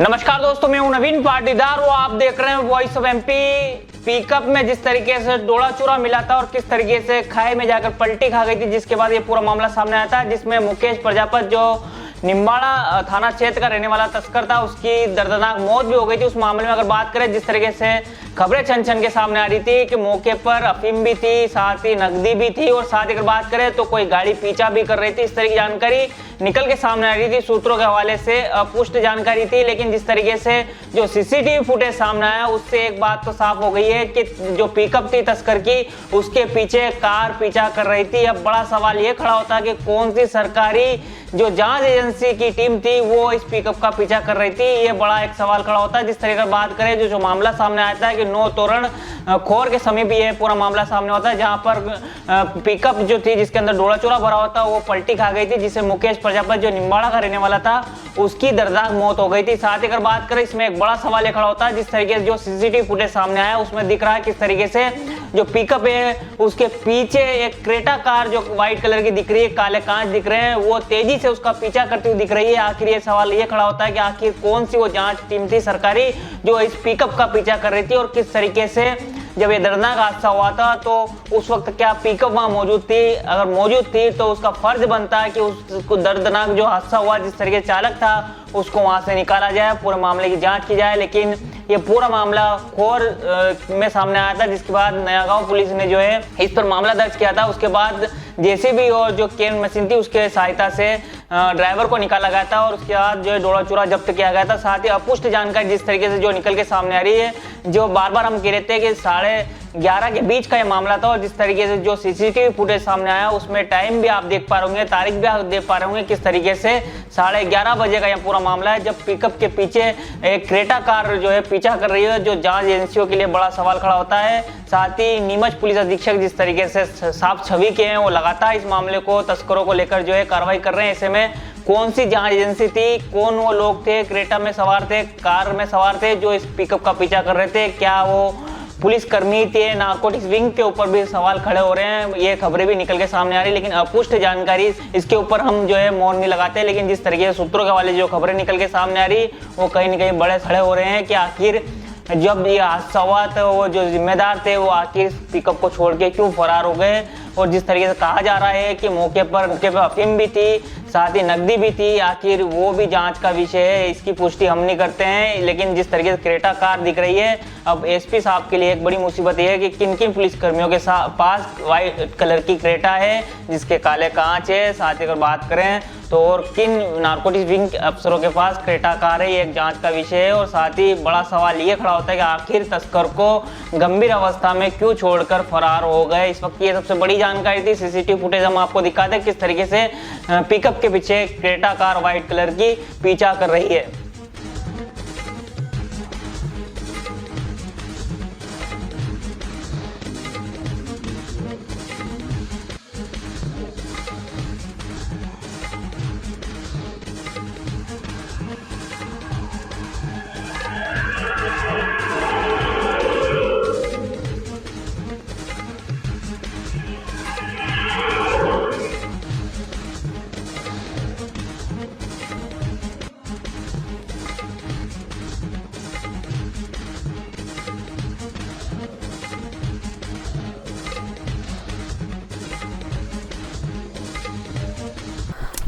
नमस्कार दोस्तों, मैं हूं नवीन पाटीदार। वो आप देख रहे हैं वॉइस ऑफ एमपी। पिकअप में जिस तरीके से डोला चूरा मिला था और किस तरीके से खाई में जाकर पलटी खा गई थी, जिसके बाद ये पूरा मामला सामने आया था, जिसमें मुकेश प्रजापति जो निम्बाड़ा थाना क्षेत्र का रहने वाला तस्कर था, उसकी दर्दनाक मौत भी हो गई थी। उस मामले में अगर बात करें, जिस तरीके से खबरें छन छन के सामने आ रही थी कि मौके पर अफीम भी थी, साथ ही नकदी भी थी, और साथ ही अगर बात करें तो कोई गाड़ी पीछा भी कर रही थी। इस तरह की जानकारी निकल के सामने आ रही थी। सूत्रों के हवाले से अपुष्ट जानकारी थी, लेकिन जिस तरीके से जो सीसीटीवी फुटेज सामने आया, उससे एक बात तो साफ हो गई है कि जो पिकअप थी तस्कर की, उसके पीछे कार पीछा कर रही थी। अब बड़ा सवाल ये खड़ा होता है कि कौन सी सरकारी जो जांच एजेंसी की टीम थी वो इस पिकअप का पीछा कर रही थी। ये बड़ा एक सवाल खड़ा होता है। जिस तरीके से बात करें, जो मामला सामने आता है कि नौ तोरण खोर के समीप ये पूरा मामला सामने होता है, जहां पर पिकअप जो थी जिसके अंदर डोला चूरा भरा होता वो पलटी खा गई थी, जिसे मुकेश प्रजापति जो निम्बाड़ा का रहने वाला था उसकी दर्दनाक मौत हो गई थी। साथ ही अगर बात करें, इसमें एक बड़ा सवाल ये खड़ा होता है, जिस तरीके से जो सीसीटीवी फुटेज सामने आया उसमें दिख रहा है किस तरीके से जो पिकअप है उसके पीछे एक क्रेटा कार जो व्हाइट कलर की दिख रही है, काले कांच दिख रहे हैं, वो तेजी से उसका पीछा करती हुई दिख रही है। आखिर ये सवाल ये खड़ा होता है कि आखिर कौन सी वो जांच टीम थी सरकारी जो इस पिकअप का पीछा कर रही थी, और किस तरीके से जब ये दर्दनाक हादसा हुआ था तो उस वक्त क्या पिकअप वहां मौजूद थी? अगर मौजूद थी तो उसका फर्ज बनता है कि उसको दर्दनाक जो हादसा हुआ, जिस तरीके से चालक था उसको वहां से निकाला जाए, पूरे मामले की जांच की जाए। लेकिन ये पूरा मामला खोर में सामने आया था, जिसके बाद नया गांव पुलिस ने जो है इस पर मामला दर्ज किया था। उसके बाद जेसीबी और जो केन मशीन थी उसके सहायता से ड्राइवर को निकाला गया था, और उसके बाद जो है डोला चूरा जब्त किया गया था। साथ ही अपुष्ट जानकारी जिस तरीके से जो निकल के सामने आ रही है, जो बार बार हम कह रहे थे कि 11:30 के बीच का ये मामला था, और जिस तरीके से जो सीसीटीवी फुटेज सामने आया उसमें टाइम भी आप देख पा रहे होंगे, तारीख भी आप देख पा रहे होंगे, किस तरीके से 11:30 बजे का यह पूरा मामला है, जब पिकअप के पीछे एक क्रेटा कार जो है पीछा कर रही है, जो जांच एजेंसियों के लिए बड़ा सवाल खड़ा होता है। साथ ही नीमच पुलिस अधीक्षक जिस तरीके से साफ छवि के हैं, वो लगातार इस मामले को तस्करों को लेकर जो है कार्रवाई कर रहे हैं। ऐसे में कौन सी जांच एजेंसी थी, कौन वो लोग थे, क्रेटा में सवार थे, कार में सवार थे जो इस पिकअप का पीछा कर रहे थे, क्या वो पुलिस कर्मी थे? नारकोटिक्स विंग के ऊपर भी सवाल खड़े हो रहे हैं। ये खबरें भी निकल के सामने आ रही है, लेकिन अपुष्ट जानकारी इसके ऊपर हम जो है मोहर नहीं लगाते। लेकिन जिस तरीके से सूत्रों के वाले जो खबरें निकल के सामने आ रही वो कहीं ना कहीं बड़े खड़े हो रहे हैं कि आखिर जब ये हादसा हुआ तो वो जो जिम्मेदार थे वो आखिर पिकअप को छोड़ के क्यों फरार हो गए। और जिस तरीके से कहा जा रहा है कि मौके पर अफीम भी थी, साथ ही नकदी भी थी, आखिर वो भी जांच का विषय है, इसकी पुष्टि हम नहीं करते हैं। लेकिन जिस तरीके से क्रेटा कार दिख रही है, अब एसपी साहब के लिए एक बड़ी मुसीबत ये है कि किन किन पुलिस कर्मियों के पास व्हाइट कलर की क्रेटा है जिसके काले कांच है। साथ ही अगर बात करें तो और किन नारकोटिक्स विंग अफसरों के पास क्रेटा कार है, ये एक जांच का विषय है। और साथ ही बड़ा सवाल ये खड़ा होता है कि आखिर तस्कर को गंभीर अवस्था में क्यों छोड़कर फरार हो गए। इस वक्त ये सबसे बड़ी जानकारी थी। सीसीटीवी फुटेज हम आपको दिखाते हैं किस तरीके से पिकअप के पीछे क्रेटा कार व्हाइट कलर की पीछा कर रही है।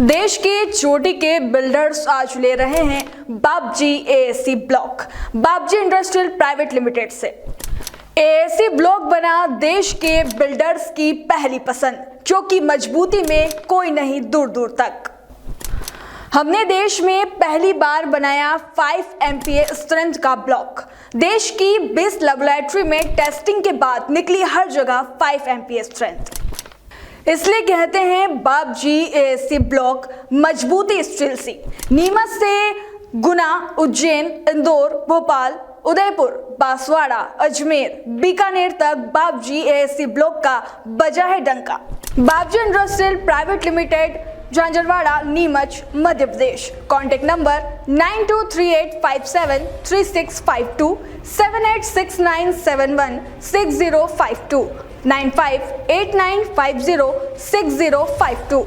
देश के चोटी के बिल्डर्स आज ले रहे हैं Bapji ASC block. Bapji industrial private limited से एएससी ब्लॉक बना देश के बिल्डर्स की पहली पसंद, क्योंकि मजबूती में कोई नहीं दूर दूर तक। हमने देश में पहली बार बनाया 5 MPa स्ट्रेंथ का ब्लॉक। देश की 20 लैबोरेटरी में टेस्टिंग के बाद निकली हर जगह 5 MPa स्ट्रेंथ। इसलिए कहते हैं बापजी एएससी ब्लॉक मजबूती स्टील सी। नीमच से गुना, उज्जैन, इंदौर, भोपाल, उदयपुर, बांसवाड़ा, अजमेर, बीकानेर तक बापजी एएससी ब्लॉक का बजा है डंका। Bapji industrial private limited, Jhanjharwada, Neemuch, Madhya Pradesh. Contact number 9238573652, 7869716052, 9589506052।